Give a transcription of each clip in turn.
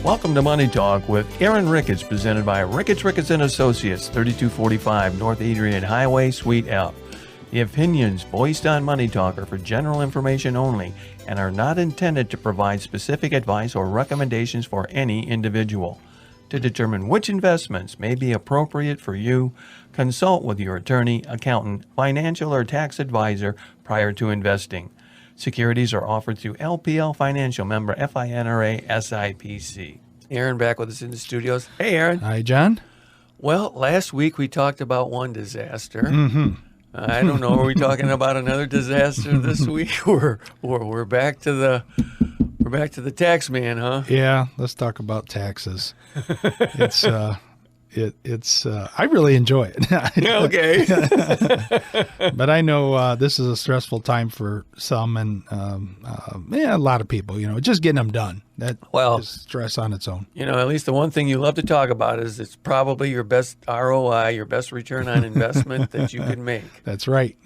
Welcome to Money Talk with Aaron Ricketts, presented by Ricketts & Associates, 3245 North Adrian Highway, Suite F. The opinions voiced on Money Talk are for general information only and are not intended to provide specific advice or recommendations for any individual. To determine which investments may be appropriate for you, consult with your attorney, accountant, financial, or tax advisor prior to investing. Securities are offered through LPL Financial, member FINRA SIPC. Aaron back with us in the studios. Hey, Aaron. Hi, John. Well, last week we talked about one disaster. Mm-hmm. I don't know. Are we talking about another disaster this week? We're back to the tax man, huh? Yeah, let's talk about taxes. It's I really enjoy it. Okay. But I know this is a stressful time for some, and a lot of people. Just getting them done. That is stress on its own. At least the one thing you love to talk about is it's probably your best ROI, your best return on investment that you can make. That's right.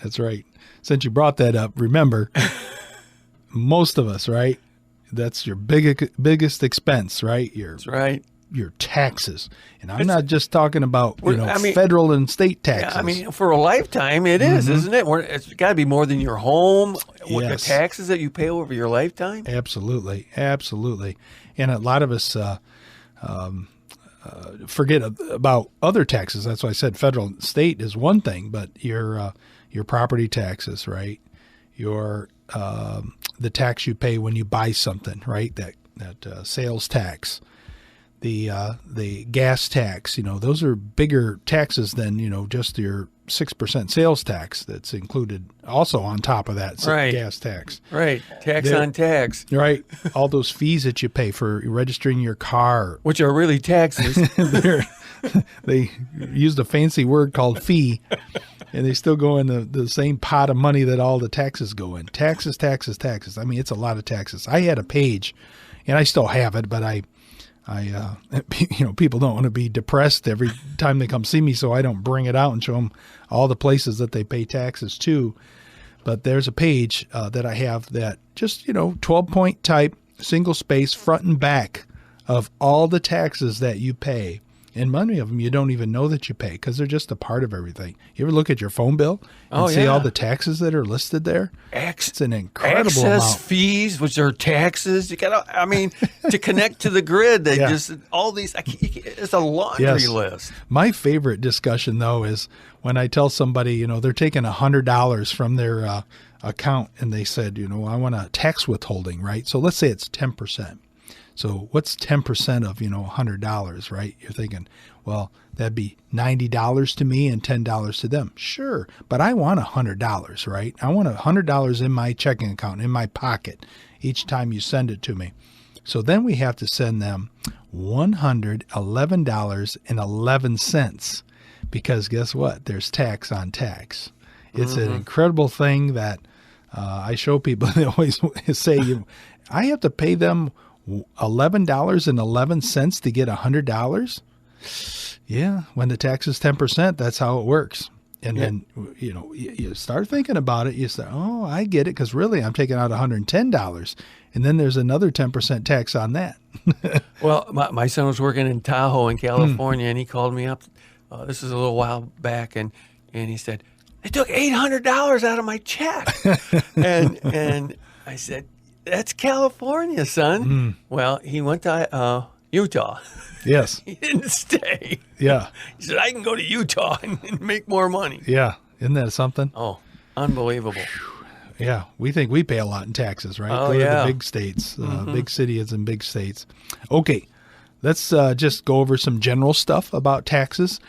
Since you brought that up, remember, most of us, right? That's your biggest expense, right? That's right. Your taxes. And I'm not just talking about federal and state taxes. Yeah, for a lifetime it is, isn't it? It's got to be more than your home, the taxes that you pay over your lifetime. Absolutely. And a lot of us forget about other taxes. That's why I said federal and state is one thing, but your property taxes, right? Your the tax you pay when you buy something, right? That sales tax. The gas tax, those are bigger taxes than, just your 6% sales tax that's included also on top of that gas tax. Right. Tax on tax. Right. All those fees that you pay for registering your car. Which are really taxes. They used a fancy word called fee, and they still go in the same pot of money that all the taxes go in. Taxes. I mean, it's a lot of taxes. I had a page, and I still have it, but people don't want to be depressed every time they come see me, so I don't bring it out and show them all the places that they pay taxes to. But there's a page that I have that just, 12-point type, single space, front and back of all the taxes that you pay. And many of them you don't even know that you pay because they're just a part of everything. You ever look at your phone bill and see all the taxes that are listed there? It's an incredible amount. Excess fees, which are taxes. You got to connect to the grid. They just all these. It's a laundry list. My favorite discussion though is when I tell somebody, they're taking $100 from their account and they said, I want a tax withholding, right? So let's say it's 10%. So what's 10% of, $100, right? You're thinking, well, that'd be $90 to me and $10 to them. Sure, but I want $100, right? I want $100 in my checking account, in my pocket, each time you send it to me. So then we have to send them $111.11 because guess what? There's tax on tax. It's an incredible thing that I show people. They always say, I have to pay them $11.11 to get $100. Yeah, when the tax is 10%, that's how it works. And then you start thinking about it. You say, "Oh, I get it," because really I'm taking out $110, and then there's another 10% tax on that. Well, my son was working in Tahoe in California, and he called me up. This is a little while back, and he said they took $800 out of my check, and I said, "That's California, son." Well, he went to Utah. Yes. He didn't stay. Yeah. He said, "I can go to Utah and make more money." Yeah. Isn't that something? Oh, unbelievable. Yeah. We think we pay a lot in taxes, right? Oh, Go to the big states, big cities and big states. Okay. Let's just go over some general stuff about taxes.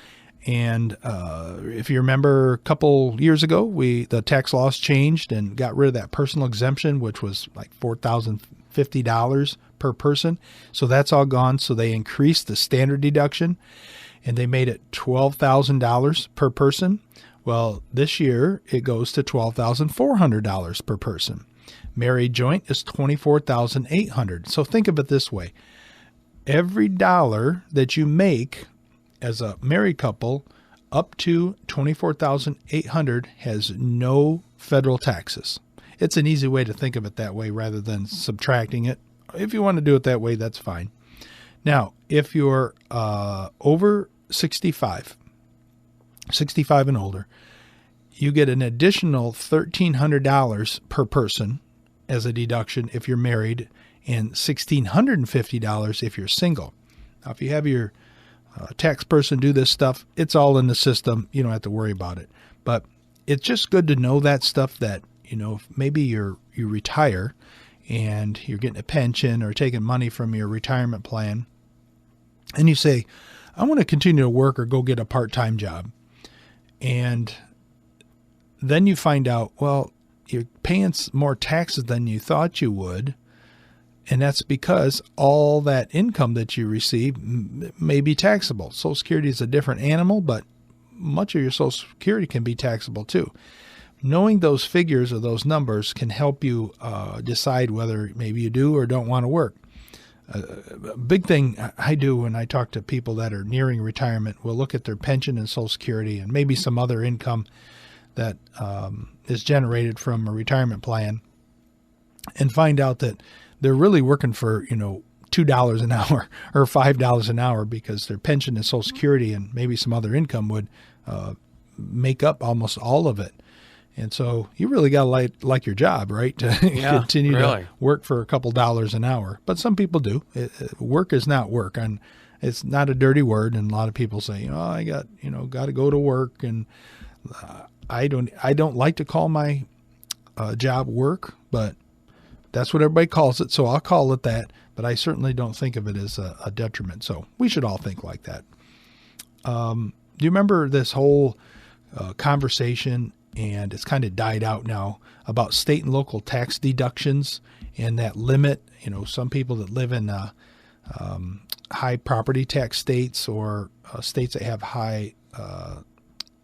And if you remember a couple years ago, the tax laws changed and got rid of that personal exemption, which was like $4,050 per person. So that's all gone. So they increased the standard deduction and they made it $12,000 per person. Well, this year it goes to $12,400 per person. Married joint is $24,800. So think of it this way. Every dollar that you make as a married couple up to $24,800 has no federal taxes. It's an easy way to think of it that way rather than subtracting it. If you want to do it that way, that's fine. Now, if you're over 65 and older, you get an additional $1,300 per person as a deduction if you're married, and $1,650 if you're single. Now, if you have your tax person do this stuff, it's all in the system. You don't have to worry about it. But it's just good to know that stuff, that, if maybe you retire and you're getting a pension or taking money from your retirement plan, and you say, I want to continue to work or go get a part-time job. And then you find out, well, you're paying more taxes than you thought you would. And that's because all that income that you receive may be taxable. Social Security is a different animal, but much of your Social Security can be taxable too. Knowing those figures or those numbers can help you decide whether maybe you do or don't want to work. A big thing I do when I talk to people that are nearing retirement, we'll look at their pension and Social Security and maybe some other income that is generated from a retirement plan, and find out that they're really working for, $2 an hour or $5 an hour, because their pension and Social Security and maybe some other income would make up almost all of it. And so you really got to like your job, right? To continue to work for a couple dollars an hour. But some people do. Work is not work. And it's not a dirty word. And a lot of people say, I got to go to work. And I don't like to call my job work, but that's what everybody calls it. So I'll call it that. But I certainly don't think of it as a detriment. So we should all think like that. Do you remember this whole conversation, and it's kind of died out now, about state and local tax deductions and that limit? Some people that live in high property tax states, or states that have high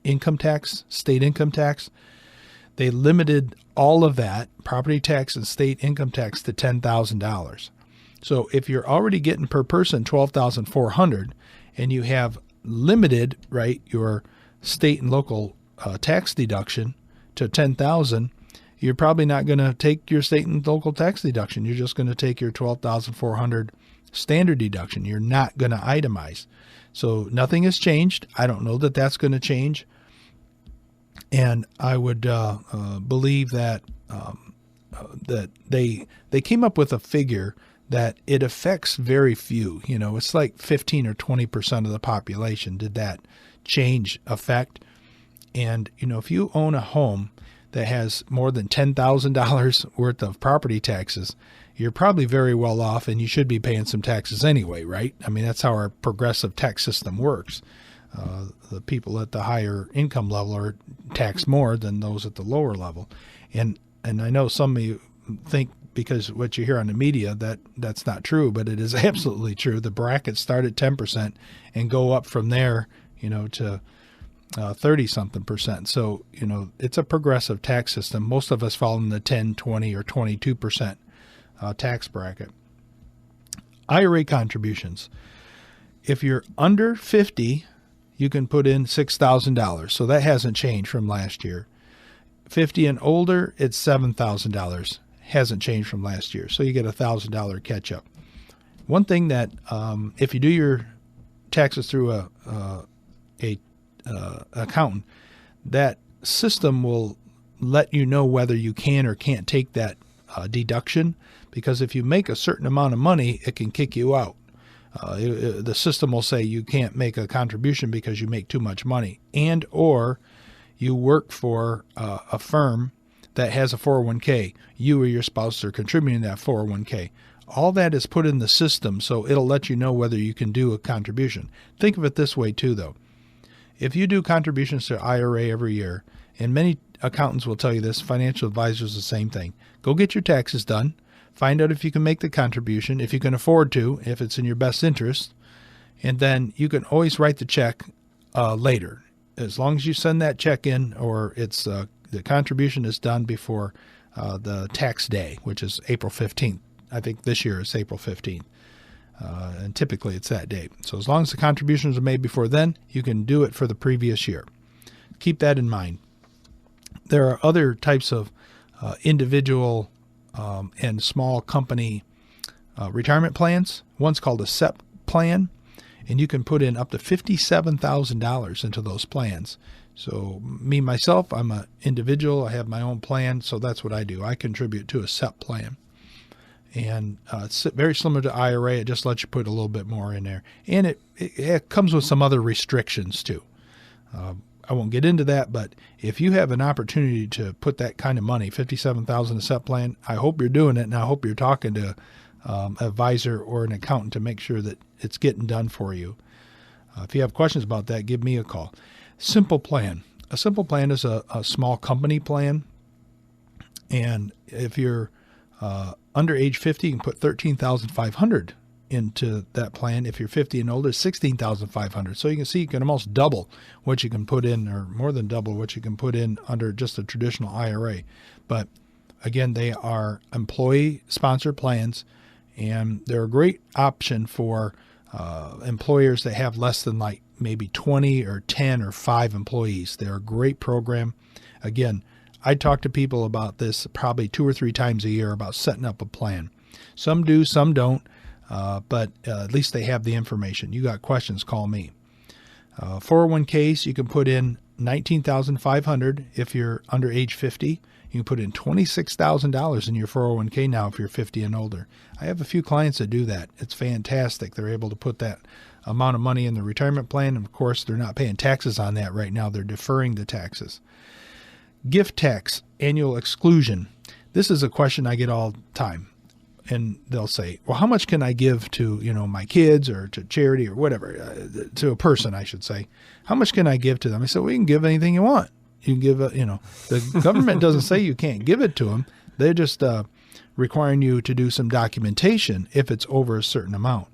income tax, state income tax, they limited all of that, property tax and state income tax, to $10,000. So if you're already getting per person $12,400 and you have limited, right, your state and local tax deduction to $10,000, you're probably not going to take your state and local tax deduction. You're just going to take your $12,400 standard deduction. You're not going to itemize. So nothing has changed. I don't know that that's going to change. And I would believe that that they came up with a figure that it affects very few. It's like 15 or 20% of the population did that change affect. And, if you own a home that has more than $10,000 worth of property taxes, you're probably very well off, and you should be paying some taxes anyway, right? I mean, that's how our progressive tax system works. The people at the higher income level are taxed more than those at the lower level. And I know some of you think, because what you hear on the media, that's not true, but it is absolutely true. The brackets start at 10% and go up from there, to 30-something%. So, it's a progressive tax system. Most of us fall in the 10, 20, or 22% tax bracket. IRA contributions. If you're under 50, you can put in $6,000. So that hasn't changed from last year. 50 and older, it's $7,000. Hasn't changed from last year. So you get $1,000 catch up. One thing that, if you do your taxes through a accountant, that system will let you know whether you can or can't take that deduction, because if you make a certain amount of money, it can kick you out. The system will say you can't make a contribution because you make too much money, and or you work for a firm that has a 401k. You or your spouse are contributing to that 401k. All that is put in the system, so it'll let you know whether you can do a contribution. Think of it this way too, though. If you do contributions to IRA every year, and many accountants will tell you this, financial advisors the same thing, go get your taxes done, find out if you can make the contribution, if you can afford to, if it's in your best interest, and then you can always write the check later. As long as you send that check in, or it's the contribution is done before the tax day, which is April 15th. I think this year is April 15th. And typically it's that day. So as long as the contributions are made before then, you can do it for the previous year. Keep that in mind. There are other types of and small company retirement plans. One's called a SEP plan, and you can put in up to $57,000 into those plans. So me, myself, I'm an individual. I have my own plan, so that's what I do. I contribute to a SEP plan. And it's very similar to IRA. It just lets you put a little bit more in there. And it comes with some other restrictions too. I won't get into that, but if you have an opportunity to put that kind of money, $57,000 in a SEP plan, I hope you're doing it, and I hope you're talking to an advisor or an accountant to make sure that it's getting done for you. If you have questions about that, give me a call. Simple plan. A simple plan is a small company plan, and if you're under age 50, you can put $13,500 into that plan. If you're 50 and older, $16,500. So you can see you can almost double what you can put in, or more than double what you can put in under just a traditional IRA. But again, they are employee-sponsored plans, and they're a great option for employers that have less than like maybe 20 or 10 or 5 employees. They're a great program. Again, I talk to people about this probably 2 or 3 times a year about setting up a plan. Some do, some don't, but at least they have the information. You got questions, call me. 401ks, you can put in $19,500 if you're under age 50. You can put in $26,000 in your 401k now if you're 50 and older. I have a few clients that do that. It's fantastic. They're able to put that amount of money in the retirement plan. And of course, they're not paying taxes on that right now. They're deferring the taxes. Gift tax, annual exclusion. This is a question I get all the time. And they'll say, well, how much can I give to, my kids or to charity or whatever, to a person, I should say. How much can I give to them? I said, well, you can give anything you want. You can give, the government doesn't say you can't give it to them. They're just requiring you to do some documentation if it's over a certain amount.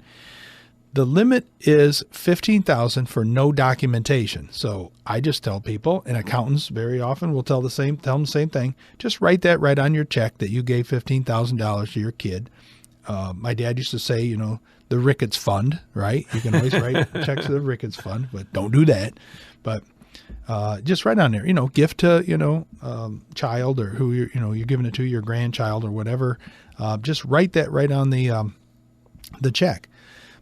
The limit is $15,000 for no documentation. So I just tell people, and accountants very often will tell them the same thing. Just write that right on your check that you gave $15,000 to your kid. My dad used to say, the Ricketts Fund, right? You can always write checks to the Ricketts Fund, but don't do that. But just write on there, gift to, child, or who you're giving it to, your grandchild or whatever. Just write that right on the check.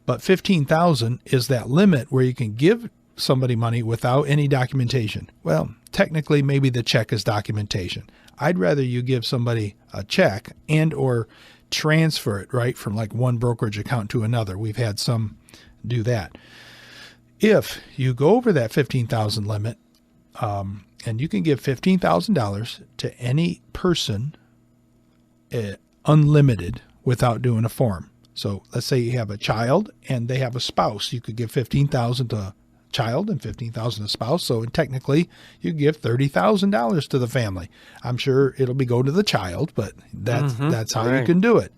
But $15,000 is that limit where you can give somebody money without any documentation. Well, technically, maybe the check is documentation. I'd rather you give somebody a check and or transfer it, right, from like one brokerage account to another. We've had some do that. If you go over that $15,000 limit, and you can give $15,000 to any person, unlimited, without doing a form. So let's say you have a child and they have a spouse. You could give $15,000 to child and $15,000 to spouse. So technically, you give $30,000 to the family. I'm sure it'll be go to the child, but that's how you can do it.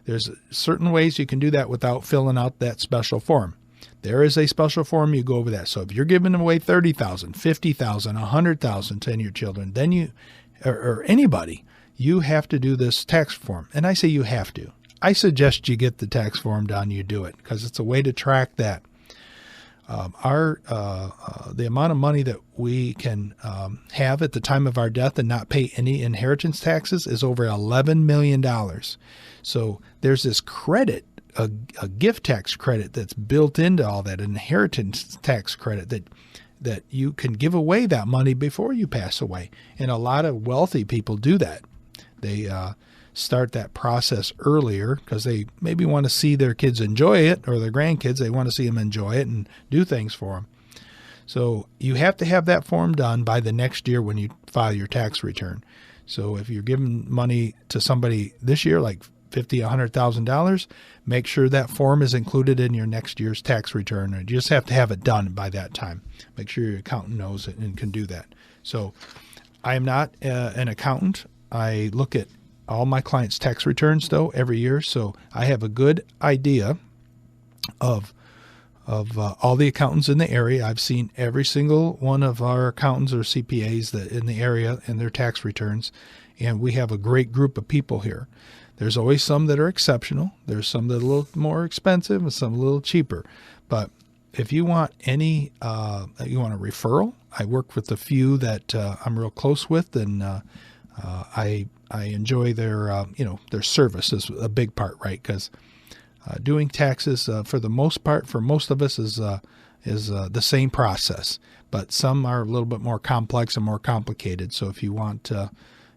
There's certain ways you can do that without filling out that special form. There is a special form, you go over that. So if you're giving away $30,000, $50,000, $100,000 to your children, then you, or anybody, you have to do this tax form. And I say you have to. I suggest you get the tax form done, you do it, because it's a way to track that. The amount of money that we can have at the time of our death and not pay any inheritance taxes is over $11 million. So there's this credit, a gift tax credit that's built into all that, inheritance tax credit that you can give away that money before you pass away. And a lot of wealthy people do that. They start that process earlier because they maybe want to see their kids enjoy it, or their grandkids, they want to see them enjoy it and do things for them. So you have to have that form done by the next year when you file your tax return. So if you're giving money to somebody this year, like $50,000, $100,000, make sure that form is included in your next year's tax return. You just have to have it done by that time. Make sure your accountant knows it and can do that. So I am not an accountant. I look at all my clients' tax returns, though, every year. So I have a good idea of all the accountants in the area. I've seen every single one of our accountants or CPAs that in the area and their tax returns, and we have a great group of people here. There's always some that are exceptional. There's some that are a little more expensive and some a little cheaper. But if you want you want a referral, I work with a few that I'm real close with, and I enjoy their service is a big part, right? Because Doing taxes, for the most part, for most of us, is the same process, but some are a little bit more complex and more complicated. So if you want,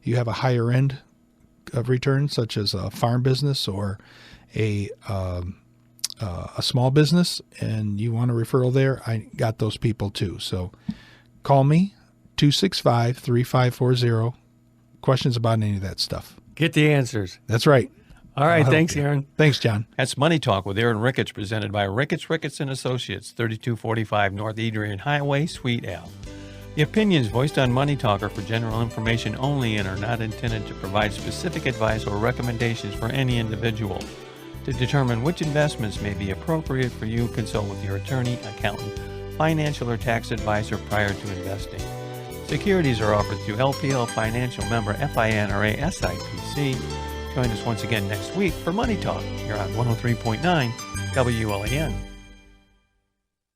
you have a higher end of return, such as a farm business or a small business, and you want a referral there, I got those people too. So call me, 265-3540. Questions about any of that stuff. Get the answers. That's right. All right. Thanks, Aaron. Thanks, John. That's Money Talk with Aaron Ricketts, presented by Ricketts Associates, 3245 North Adrian Highway, Suite L. The opinions voiced on Money Talk are for general information only and are not intended to provide specific advice or recommendations for any individual. To determine which investments may be appropriate for you, consult with your attorney, accountant, financial or tax advisor prior to investing. Securities are offered through LPL Financial, member FINRA SIPC. Join us once again next week for Money Talk here on 103.9 WLEN.